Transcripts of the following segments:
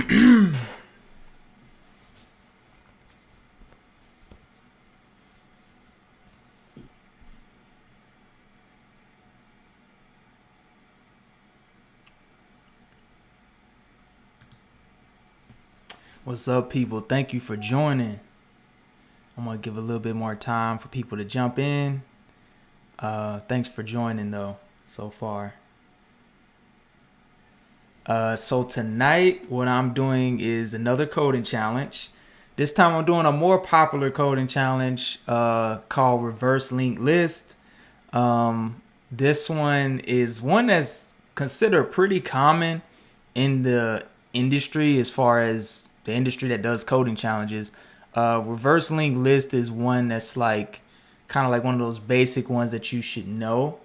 What's up, people? Thank you for joining. I'm gonna give a little bit more time for people to jump in. Thanks for joining though so far. So tonight what I'm doing is another coding challenge. This time I'm doing a more popular coding challenge called reverse linked list. This one is one that's considered pretty common in the industry, as far as the industry that does coding challenges. Reverse linked list is one that's like kind of like one of those basic ones that you should know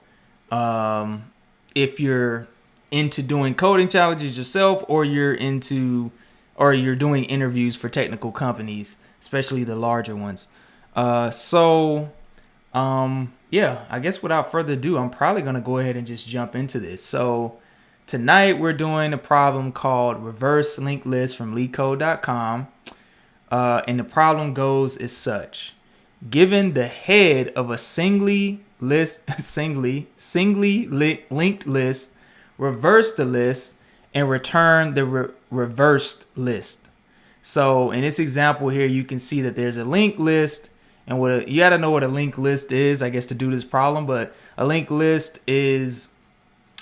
if you're into doing coding challenges yourself, or you're doing interviews for technical companies, especially the larger ones. Yeah, I guess without further ado, I'm probably going to go ahead and just jump into this. So tonight we're doing a problem called reverse linked list from Leetcode.com. And the problem goes as such. Given the head of a singly linked list, reverse the list and return the reversed list. So in this example here, you can see that there's a linked list. And you got to know what a linked list is, I guess, to do this problem. But a linked list is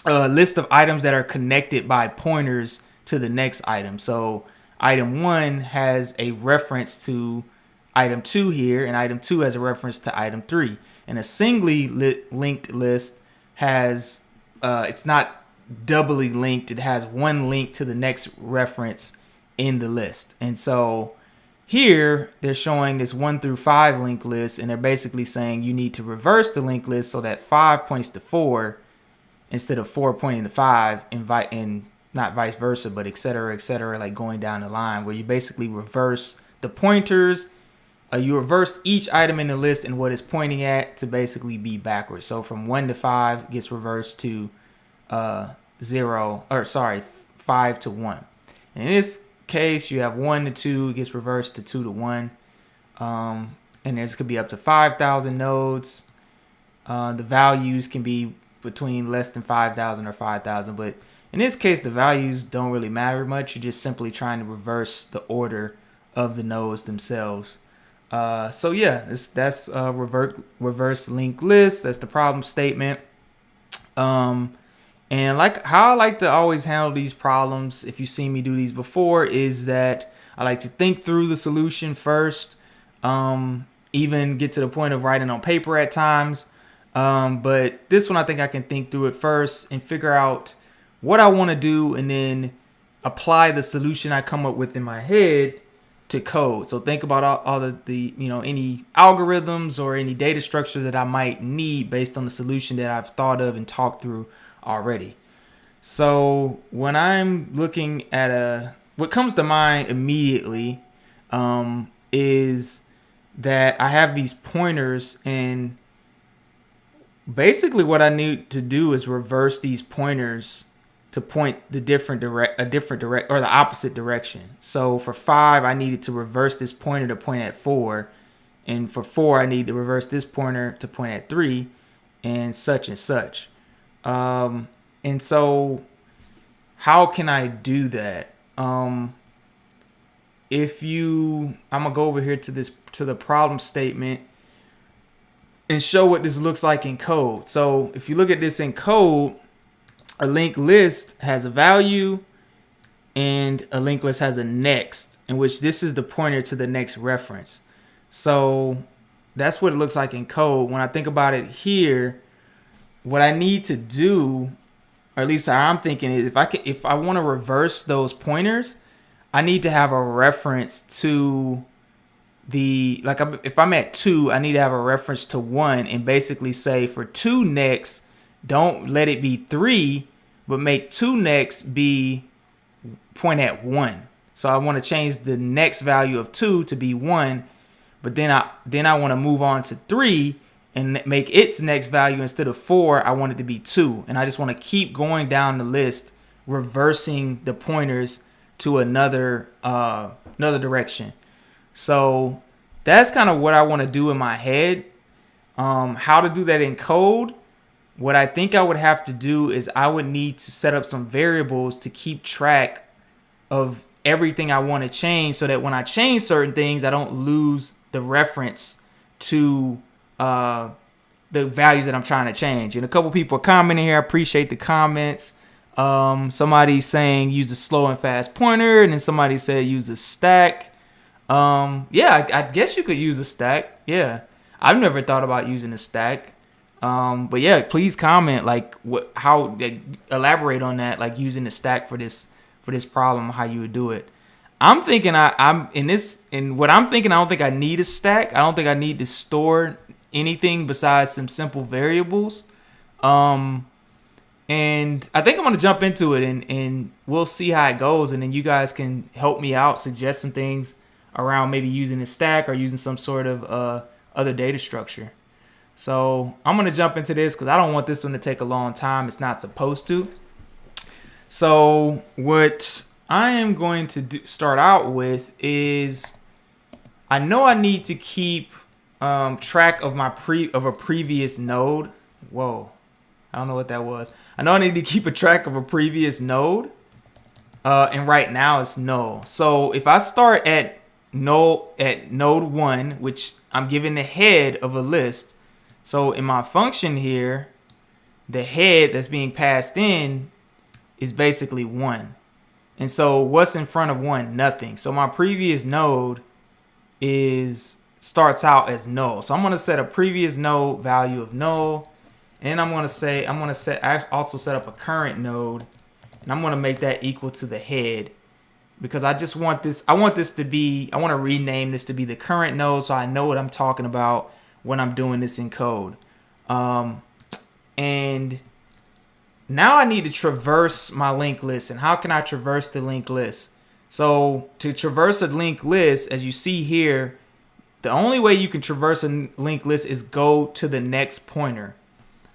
a list of items that are connected by pointers to the next item. So item 1 has a reference to item 2 here, and item 2 has a reference to item 3. And a singly linked list has, it's not doubly linked. It has one link to the next reference in the list. And so here they're showing this 1 through 5 linked list, and they're basically saying you need to reverse the linked list so that 5 points to 4 instead of 4 pointing to 5, and not vice versa, but et cetera, like going down the line, where you basically reverse the pointers. You reverse each item in the list and what it's pointing at to basically be backwards. So from 1 to 5 gets reversed to 5 to 1. And in this case, you have 1 to 2 gets reversed to 2 to 1. And this could be up to 5,000 nodes. The values can be between less than 5,000 or 5,000, but in this case, the values don't really matter much. You're just simply trying to reverse the order of the nodes themselves. So yeah, that's reverse linked list. That's the problem statement. And like how I like to always handle these problems, if you've seen me do these before, is that I like to think through the solution first, even get to the point of writing on paper at times. But this one, I think I can think through it first and figure out what I want to do, and then apply the solution I come up with in my head to code. So think about all the any algorithms or any data structure that I might need based on the solution that I've thought of and talked through already. So when I'm looking at what comes to mind immediately is that I have these pointers, and basically what I need to do is reverse these pointers to point the the opposite direction. So for 5, I needed to reverse this pointer to point at 4, and for 4, I need to reverse this pointer to point at 3, and such and such. And so how can I do that? I'm gonna go over here to the problem statement and show what this looks like in code. So if you look at this in code, a linked list has a value and a linked list has a next, in which this is the pointer to the next reference. So that's what it looks like in code. When I think about it here, what I need to do, or at least how I'm thinking, is if I want to reverse those pointers, I need to have a reference to if I'm at 2, I need to have a reference to 1, and basically say for 2 next, don't let it be 3, but make 2 next be point at 1. So I want to change the next value of 2 to be 1, but then I want to move on to 3 and make its next value, instead of 4, I want it to be 2. And I just want to keep going down the list, reversing the pointers to another direction. So that's kind of what I want to do in my head. How to do that in code? What I think I would have to do is I would need to set up some variables to keep track of everything I want to change, so that when I change certain things, I don't lose the reference to the values that I'm trying to change. And a couple people are commenting here. I appreciate the comments. Somebody's saying use a slow and fast pointer, and then somebody said use a stack. Yeah, I guess you could use a stack. Yeah, I've never thought about using a stack. But yeah, please comment like elaborate on that, like using the stack for this problem, how you would do it. I'm thinking what I'm thinking, I don't think I need a stack. I don't think I need to store anything besides some simple variables. And I think I'm going to jump into it and we'll see how it goes. And then you guys can help me out, suggest some things around maybe using a stack or using some sort of other data structure. So I'm going to jump into this because I don't want this one to take a long time. It's not supposed to. So what I am going to start out with is, I know I need to keep track of a previous node. Whoa, I don't know what that was. I know I need to keep a track of a previous node, and right now it's null. So if I start at node 1, which I'm given the head of a list. So in my function here, the head that's being passed in is basically 1. And so what's in front of 1? Nothing. So my previous node starts out as null. So I'm going to set a previous node value of null. And I'm going to also set up a current node. And I'm going to make that equal to the head, because I just want this. I want to rename this to be the current node, so I know what I'm talking about when I'm doing this in code. And now I need to traverse my linked list. And how can I traverse the linked list? So to traverse a linked list, as you see here, the only way you can traverse a linked list is go to the next pointer.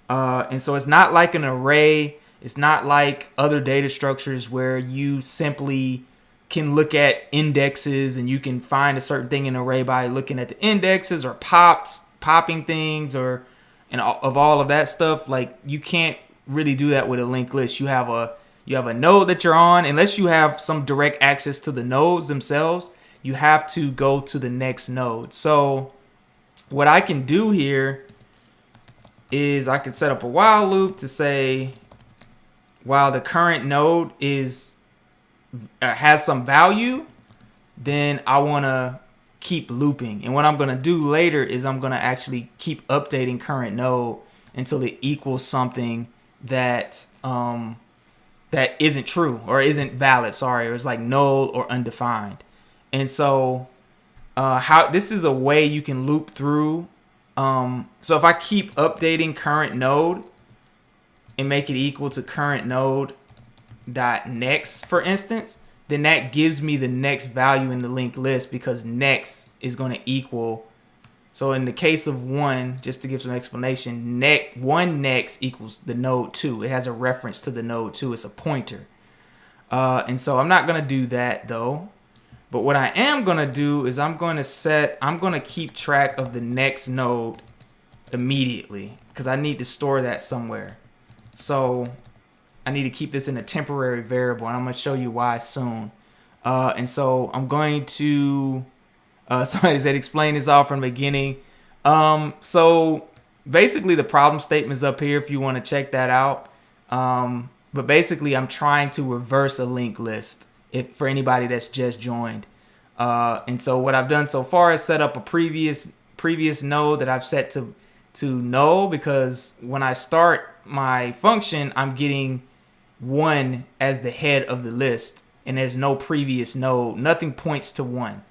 And so it's not like an array. It's not like other data structures where you simply can look at indexes and you can find a certain thing in an array by looking at the indexes or popping things and all of that stuff. Like, you can't really do that with a linked list. You have a node that you're on. Unless you have some direct access to the nodes themselves, you have to go to the next node. So what I can do here is I could set up a while loop to say, while the current node has some value, then I want to keep looping. And what I'm going to do later is I'm going to actually keep updating current node until it equals something that that isn't true or isn't valid. Sorry, or it's like null or undefined. And so how this is a way you can loop through. So if I keep updating current node and make it equal to current node dot next, for instance, then that gives me the next value in the linked list, because next is going to equal. So in the case of 1, just to give some explanation, one next equals the node 2. It has a reference to the node 2. It's a pointer. And so I'm not going to do that though. But what I am going to do is I'm going to keep track of the next node immediately, because I need to store that somewhere. So I need to keep this in a temporary variable, and I'm going to show you why soon. And so I'm going to, somebody said explain this all from the beginning. So basically the problem statement is up here if you want to check that out. But basically I'm trying to reverse a linked list for anybody that's just joined. And so what I've done so far is set up a previous node that I've set to null, because when I start my function, I'm getting 1 as the head of the list, and there's no previous node. Nothing points to 1.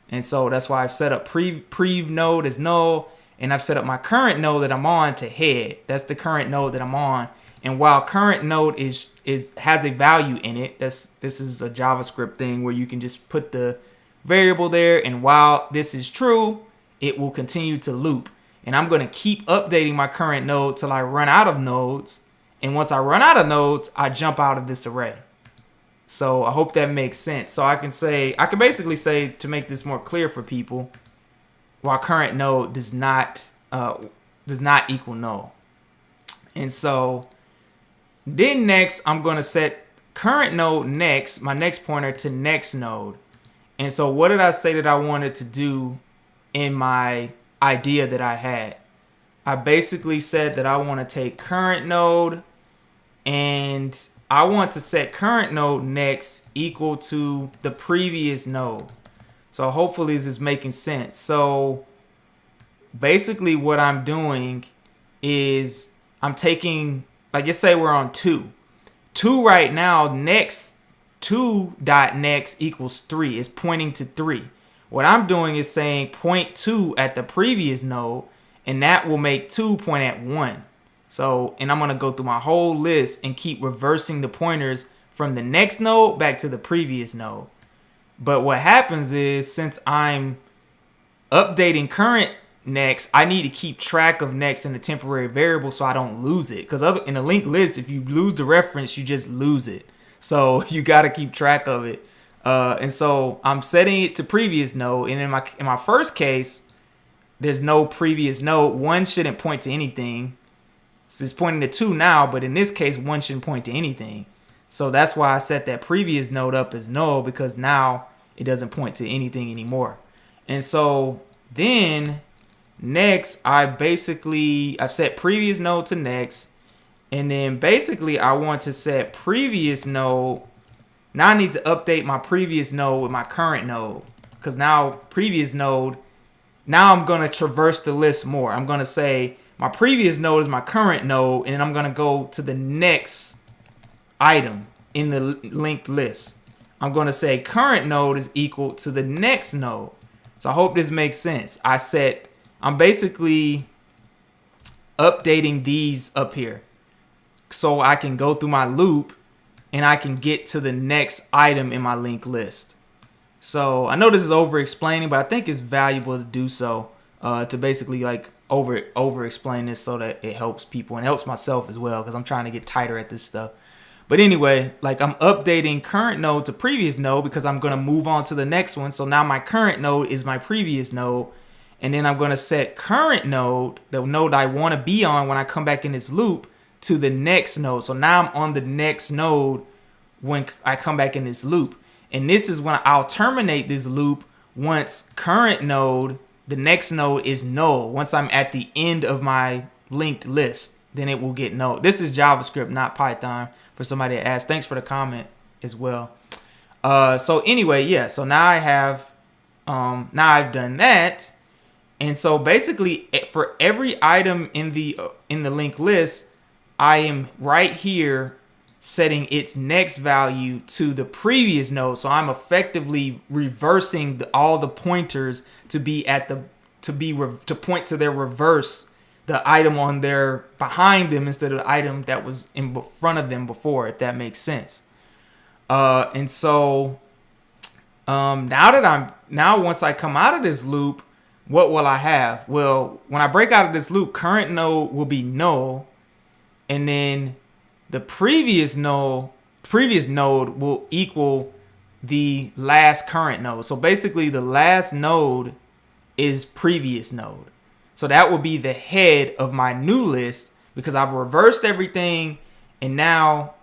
And so that's why I've set up prev node as null, and I've set up my current node that I'm on to head. That's the current node that I'm on. And while current node has a value in it, this is a JavaScript thing where you can just put the variable there, and while this is true, it will continue to loop. And I'm going to keep updating my current node till I run out of nodes. And once I run out of nodes, I jump out of this array. So I hope that makes sense. So I can basically say, to make this more clear for people, while current node does not equal null. And so then next, I'm going to set current node next, my next pointer, to next node. And so what did I say that I wanted to do in my idea that I had? I basically said that I want to take current node and I want to set current node next equal to the previous node. So hopefully this is making sense. So basically what I'm doing is I'm taking, like, let's say we're on 2. 2 right now, next 2.next equals 3. It's pointing to 3. What I'm doing is saying point 2 at the previous node, and that will make 2 point at 1. So, and I'm going to go through my whole list and keep reversing the pointers from the next node back to the previous node. But what happens is, since I'm updating current next, I need to keep track of next in a temporary variable so I don't lose it. Because in a linked list, if you lose the reference, you just lose it. So you got to keep track of it. And so I'm setting it to previous node. And in my first case, there's no previous node. 1 shouldn't point to anything. So it's pointing to 2 now, but in this case, 1 shouldn't point to anything. So that's why I set that previous node up as null, because now it doesn't point to anything anymore. And so then next, I've set previous node to next. And then basically I want to set previous node. Now I need to update my previous node with my current node, because now previous node, now I'm going to traverse the list more. I'm going to say my previous node is my current node, and then I'm going to go to the next item in the linked list. I'm going to say current node is equal to the next node. So I hope this makes sense. I'm basically updating these up here so I can go through my loop and I can get to the next item in my linked list. So I know this is over explaining, but I think it's valuable to do so, to basically like over explain this so that it helps people and helps myself as well, because I'm trying to get tighter at this stuff. But anyway, like, I'm updating current node to previous node because I'm going to move on to the next one. So now my current node is my previous node. And then I'm going to set current node, the node I want to be on when I come back in this loop, to the next node. So now I'm on the next node when I come back in this loop. And this is when I'll terminate this loop once current node, the next node, is null. Once I'm at the end of my linked list, then it will get null. This is JavaScript, not Python, for somebody that asked. Thanks for the comment as well. So anyway, yeah. So now I've done that. And so basically, for every item in the linked list, I am right here setting its next value to the previous node. So I'm effectively reversing all the pointers to point to their reverse, the item on their behind them instead of the item that was in front of them before, if that makes sense. And so now once I come out of this loop, what will I have? Well, when I break out of this loop, current node will be null, and then the previous node will equal the last current node. So basically, the last node is previous node. So that will be the head of my new list, because I've reversed everything, and now,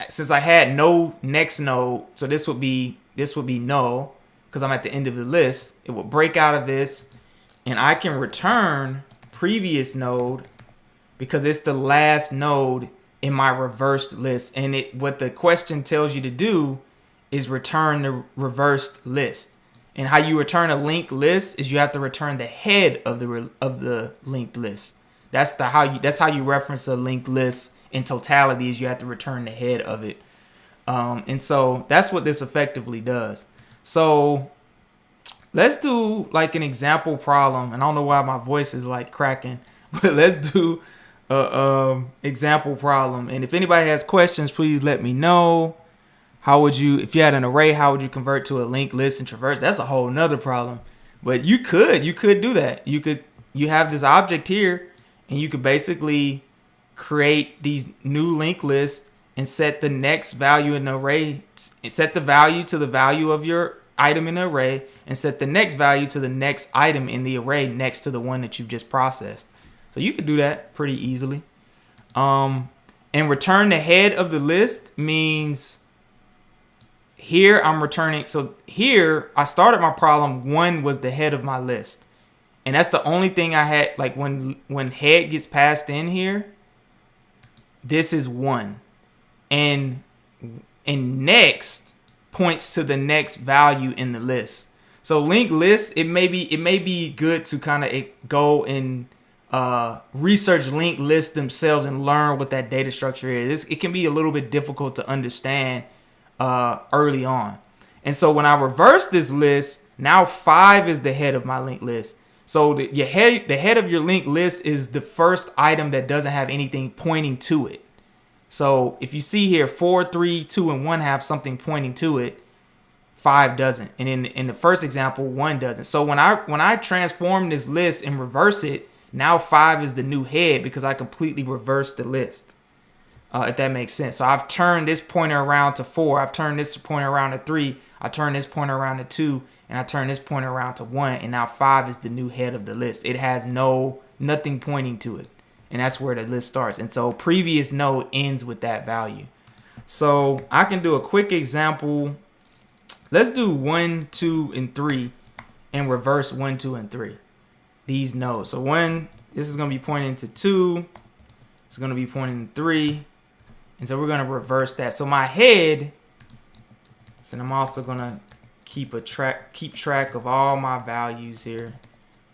since I had no next node, so this would be null because I'm at the end of the list. It will break out of this, and I can return previous node because it's the last node in my reversed list. And what the question tells you to do is return the reversed list. And how you return a linked list is you have to return the head of the linked list. That's how you reference a linked list in totality, is you have to return the head of it. And so that's what this effectively does. So let's do like an example problem. And I don't know why my voice is like cracking, but let's do a example problem. And if anybody has questions, please let me know. If you had an array, how would you convert to a linked list and traverse? That's a whole nother problem. But you could do that. You have this object here, and you could basically create these new linked lists and set the next value in the array, set the value to the value of your item in the array, and set the next value to the next item in the array next to the one that you've just processed. So you could do that pretty easily. And return the head of the list means here I'm returning. So here I started my problem, 1 was the head of my list. And that's the only thing I had. Like when head gets passed in here, this is 1. And next points to the next value in the list. So linked list, it may be good to kind of go and research linked lists themselves and learn what that data structure is. It can be a little bit difficult to understand early on. And so when I reverse this list, now 5 is the head of my linked list. So the head of your linked list is the first item that doesn't have anything pointing to it. So if you see here 4, 3, 2, and 1 have something pointing to it, 5 doesn't. And in the first example, 1 doesn't. So when I transform this list and reverse it, now 5 is the new head because I completely reversed the list. If that makes sense. So I've turned this pointer around to 4. I've turned this pointer around to 3. I turned this pointer around to 2. And I turned this pointer around to 1. And now 5 is the new head of the list. It has nothing pointing to it. And that's where the list starts. And so previous node ends with that value. So I can do a quick example. Let's do 1, 2, and 3 and reverse 1, 2, and 3. These nodes. So this is going to be pointing to 2. It's going to be pointing to 3. And so we're going to reverse that. So my head, and I'm also going to keep track of all my values here.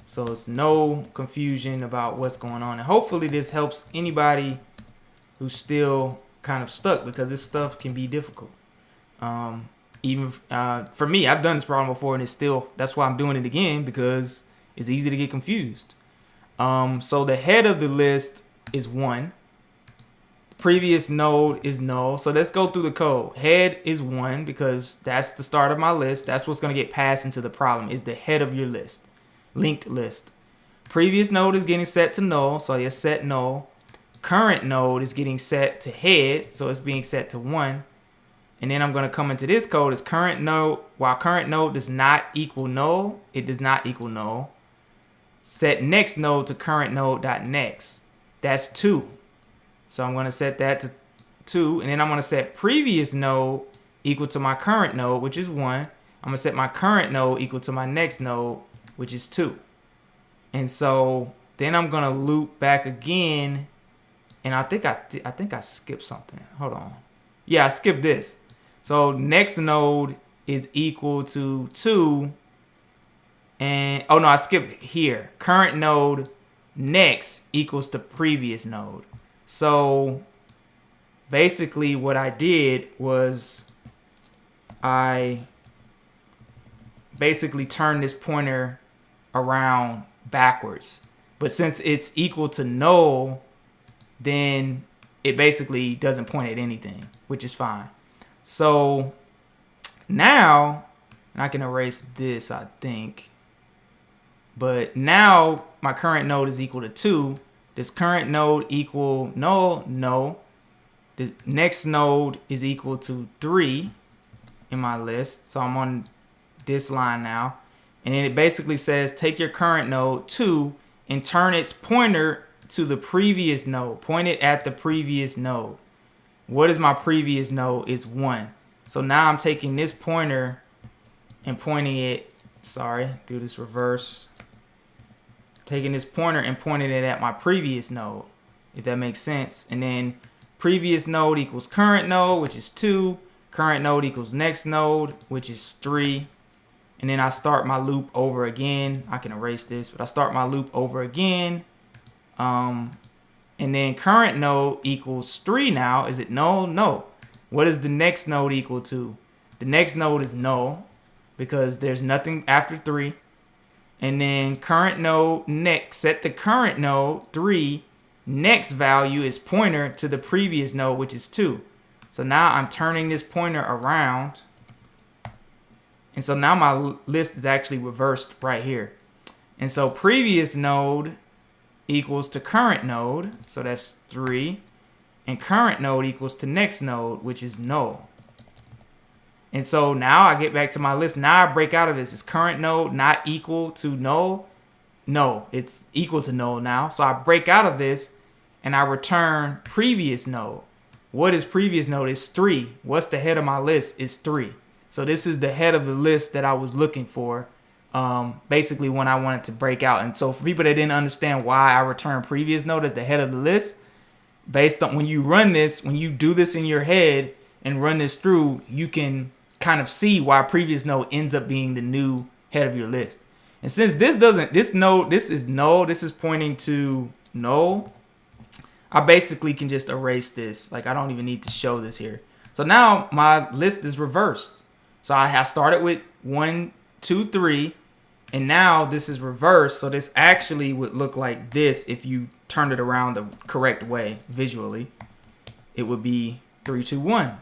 So it's no confusion about what's going on. And hopefully this helps anybody who's still kind of stuck, because this stuff can be difficult. Even for me, I've done this problem before, and that's why I'm doing it again, because it's easy to get confused. So the head of the list is 1. Previous node is null. So let's go through the code. Head is 1 because that's the start of my list. That's what's going to get passed into the problem, is the head of your list, linked list. Previous node is getting set to null, so you set null. Current node is getting set to head, so it's being set to 1. And then I'm going to come into this code as current node. While current node does not equal null, it does not equal null. Set next node to current node dot next. That's 2. So I'm going to set that to 2. And then I'm going to set previous node equal to my current node, which is 1. I'm going to set my current node equal to my next node, which is 2. And so then I'm going to loop back again. And I think I skipped something. Hold on. Yeah, I skipped this. So next node is equal to 2. And oh no, I skipped here. Current node next equals to previous node. So basically what I did was I basically turned this pointer around backwards. But since it's equal to null, then it basically doesn't point at anything, which is fine. So now, and I can erase this, I think. But now my current node is equal to 2. Does current node equal null? No. The next node is equal to 3 in my list. So I'm on this line now. And then it basically says take your current node 2 and turn its pointer to the previous node. Point it at the previous node. What is my previous node? Is 1. So now I'm taking this pointer and pointing it, do this reverse. Taking this pointer and pointing it at my previous node, if that makes sense. And then previous node equals current node, which is 2. Current node equals next node, which is 3. And then I start my loop over again. I can erase this, but I start my loop over again. And then current node equals 3 now. Is it null? No. What is the next node equal to? The next node is null because there's nothing after 3. And then current node next, set the current node 3. Next value is pointer to the previous node, which is 2. So now I'm turning this pointer around. And so now my list is actually reversed right here. And so previous node equals to current node. So that's 3. and current node equals to next node, which is null. And so now I get back to my list. Now I break out of this. Is current node not equal to null? No, it's equal to null now. So I break out of this and I return previous node. What is previous node? It's 3. What's the head of my list? It's 3. So this is the head of the list that I was looking for, basically when I wanted to break out. And so for people that didn't understand why I return previous node as the head of the list, based on when you run this, when you do this in your head and run this through, you can kind of see why previous node ends up being the new head of your list. And since this is null, this is pointing to null, I basically can just erase this. Like I don't even need to show this here. So now my list is reversed. So I started with 1, 2, 3, and now this is reversed. So this actually would look like this if you turned it around the correct way visually. It would be 3, 2, 1.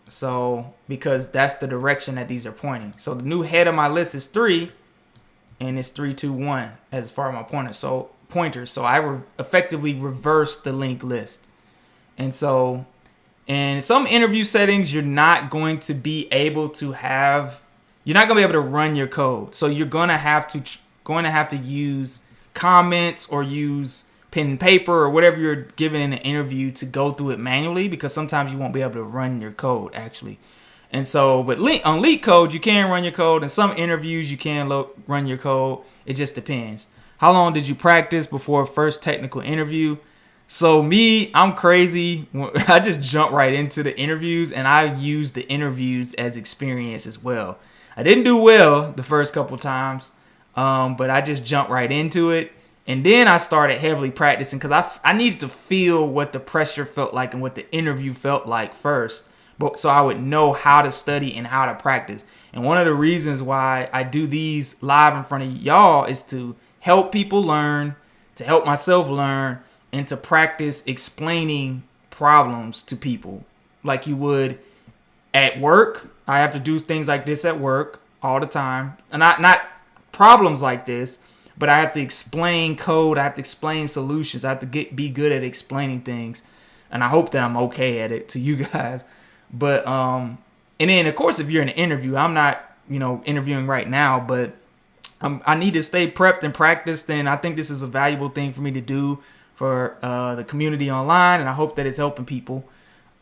So because that's the direction that these are pointing. So the new head of my list is 3, and it's 3, 2, 1 as far as my pointer. So I effectively reversed the linked list. And so in some interview settings, you're not going to be able to run your code. So you're going to have to use comments or use pen and paper or whatever you're given in an interview to go through it manually, because sometimes you won't be able to run your code actually. And so, but on Leetcode, you can run your code. In some interviews, you can run your code. It just depends. How long did you practice before first technical interview? So me, I'm crazy. I just jump right into the interviews, and I use the interviews as experience as well. I didn't do well the first couple times, but I just jumped right into it. And then I started heavily practicing because I needed to feel what the pressure felt like and what the interview felt like first, so I would know how to study and how to practice. And one of the reasons why I do these live in front of y'all is to help people learn, to help myself learn, and to practice explaining problems to people like you would at work. I have to do things like this at work all the time. And not problems like this, but I have to explain code. I have to explain solutions. I have to be good at explaining things. And I hope that I'm okay at it to you guys. But and then of course, if you're in an interview, I'm not, interviewing right now, but I need to stay prepped and practiced. And I think this is a valuable thing for me to do for the community online. And I hope that it's helping people.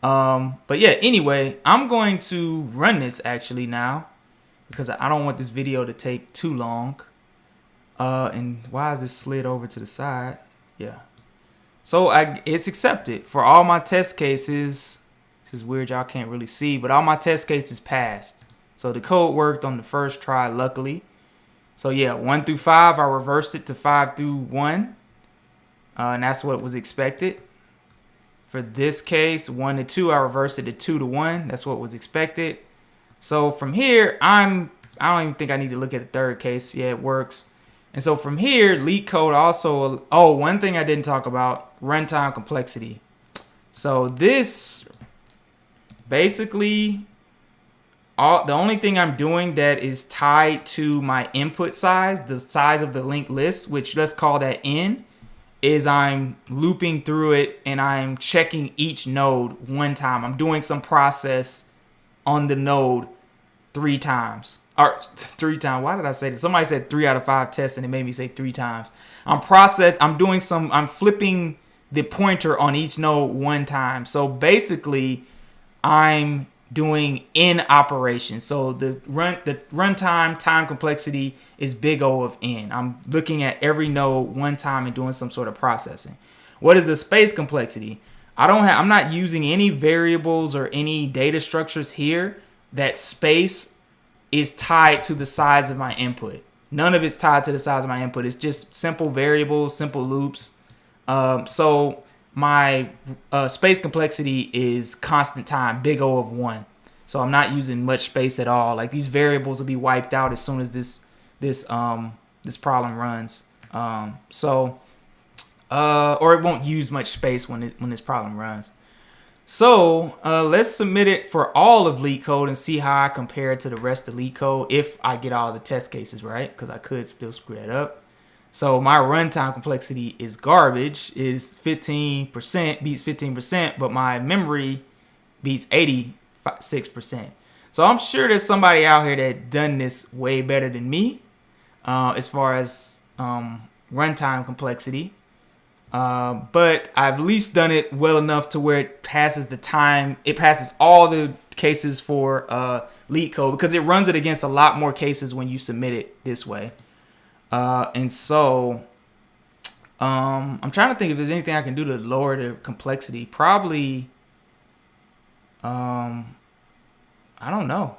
But yeah, anyway, I'm going to run this actually now because I don't want this video to take too long. And why is this slid over to the side? Yeah. So it's accepted for all my test cases. This is weird. Y'all can't really see, but all my test cases passed. So the code worked on the first try, luckily. So yeah, 1 through 5, I reversed it to 5 through 1. And that's what was expected. For this case, 1 to 2, I reversed it to 2 to 1. That's what was expected. So from here, I don't even think I need to look at the third case. Yeah, it works. And so from here, Leetcode also, one thing I didn't talk about, runtime complexity. So this basically, the only thing I'm doing that is tied to my input size, the size of the linked list, which let's call that n, is I'm looping through it and I'm checking each node one time. I'm doing some process on the node 3 times. Or 3 times. Why did I say that? Somebody said 3 out of 5 tests and it made me say 3 times. I'm flipping the pointer on each node 1 time. So basically I'm doing n operations. So the runtime time complexity is big O of n. I'm looking at every node 1 time and doing some sort of processing. What is the space complexity? I'm not using any variables or any data structures here. That space is tied to the size of my input. None of it's tied to the size of my input. It's just simple variables, simple loops. So my space complexity is constant time, big O of 1. So I'm not using much space at all. Like these variables will be wiped out as soon as this problem runs. Or it won't use much space when this problem runs. So let's submit it for all of Leetcode and see how I compare it to the rest of Leetcode if I get all the test cases right, because I could still screw that up. So my runtime complexity is garbage, is 15%, beats 15%, but my memory beats 86%. So I'm sure there's somebody out here that done this way better than me as far as runtime complexity. But I've at least done it well enough to where it passes the time. It passes all the cases for Leetcode because it runs it against a lot more cases when you submit it this way. And so I'm trying to think if there's anything I can do to lower the complexity. Probably, I don't know.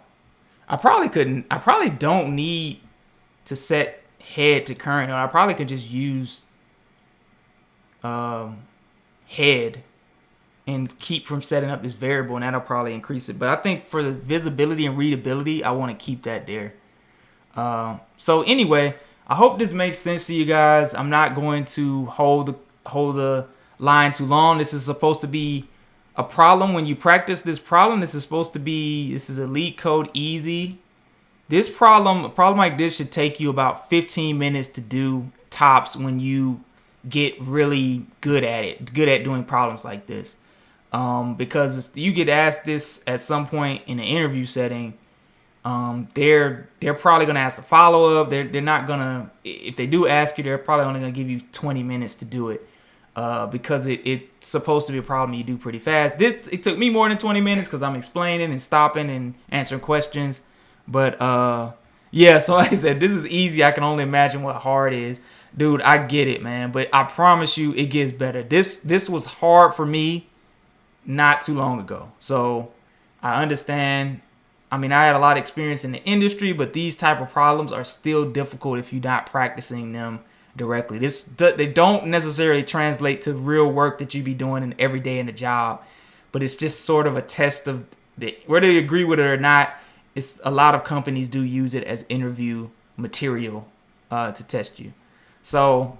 I probably don't need to set head to current. I probably could just use head and keep from setting up this variable, and that'll probably increase it. But I think for the visibility and readability, I want to keep that there. So anyway, I hope this makes sense to you guys. I'm not going to hold the line too long. This is supposed to be a problem when you practice this problem. This is a Leetcode easy. A problem like this should take you about 15 minutes to do tops when you get really good at doing problems like this. Because if you get asked this at some point in an interview setting, they're probably gonna ask a follow up. They're not gonna, if they do ask you, they're probably only gonna give you 20 minutes to do it, because it's supposed to be a problem you do pretty fast. It took me more than 20 minutes because I'm explaining and stopping and answering questions. But yeah, so like I said, this is easy. I can only imagine what hard is. Dude, I get it, man. But I promise you, it gets better. This was hard for me not too long ago. So I understand. I mean, I had a lot of experience in the industry, but these type of problems are still difficult if you're not practicing them directly. They don't necessarily translate to real work that you be doing every day in the job, but it's just sort of a test of whether you agree with it or not. It's a lot of companies do use it as interview material to test you. So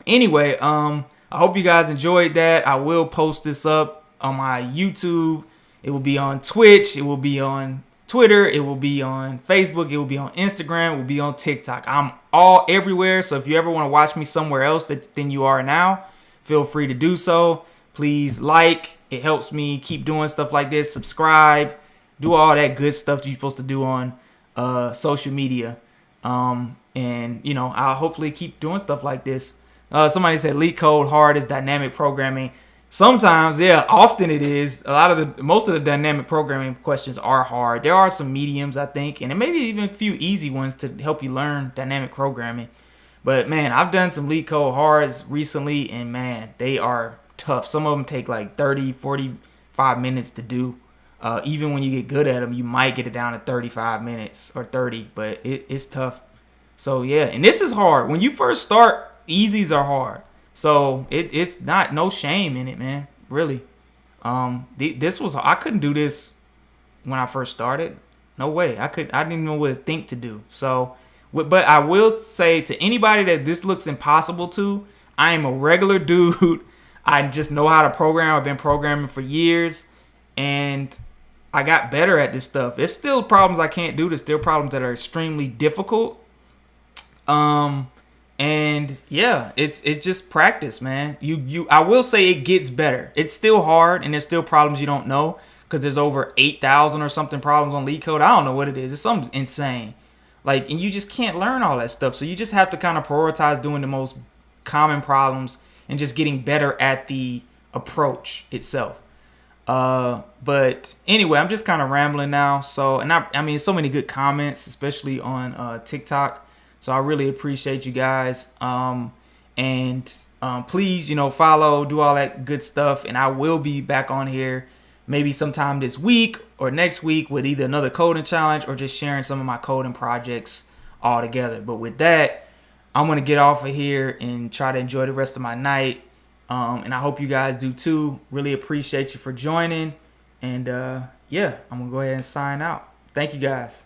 anyway, I hope you guys enjoyed that. I will post this up on my YouTube. It will be on Twitch. It will be on Twitter. It will be on Facebook. It will be on Instagram. It will be on TikTok. I'm all everywhere. So if you ever want to watch me somewhere else than you are now, feel free to do so. Please like. It helps me keep doing stuff like this. Subscribe. Do all that good stuff you're supposed to do on social media. And, I'll hopefully keep doing stuff like this. Somebody said Leetcode hard is dynamic programming. Sometimes, yeah, often it is. Most of the dynamic programming questions are hard. There are some mediums, I think, and maybe even a few easy ones to help you learn dynamic programming. But man, I've done some Leetcode hards recently, and man, they are tough. Some of them take like 30, 45 minutes to do. Even when you get good at them, you might get it down to 35 minutes or 30, but it's tough. So yeah, and this is hard. When you first start, easies are hard. So it's no shame in it, man. Really. I couldn't do this when I first started. No way. I didn't even know what to think to do. So, but I will say to anybody that this looks impossible to, I am a regular dude. I just know how to program. I've been programming for years, and I got better at this stuff. There's still problems I can't do. There's still problems that are extremely difficult. And yeah, it's just practice, man. I will say it gets better. It's still hard, and there's still problems you don't know because there's over 8,000 or something problems on Leetcode. I don't know what it is. It's something insane. Like, and you just can't learn all that stuff. So you just have to kind of prioritize doing the most common problems and just getting better at the approach itself. But anyway, I'm just kind of rambling now. So, and I mean, so many good comments, especially on TikTok. So I really appreciate you guys. Please, follow, do all that good stuff. And I will be back on here maybe sometime this week or next week with either another coding challenge or just sharing some of my coding projects all together. But with that, I'm going to get off of here and try to enjoy the rest of my night. And I hope you guys do too. Really appreciate you for joining. And yeah, I'm going to go ahead and sign out. Thank you guys.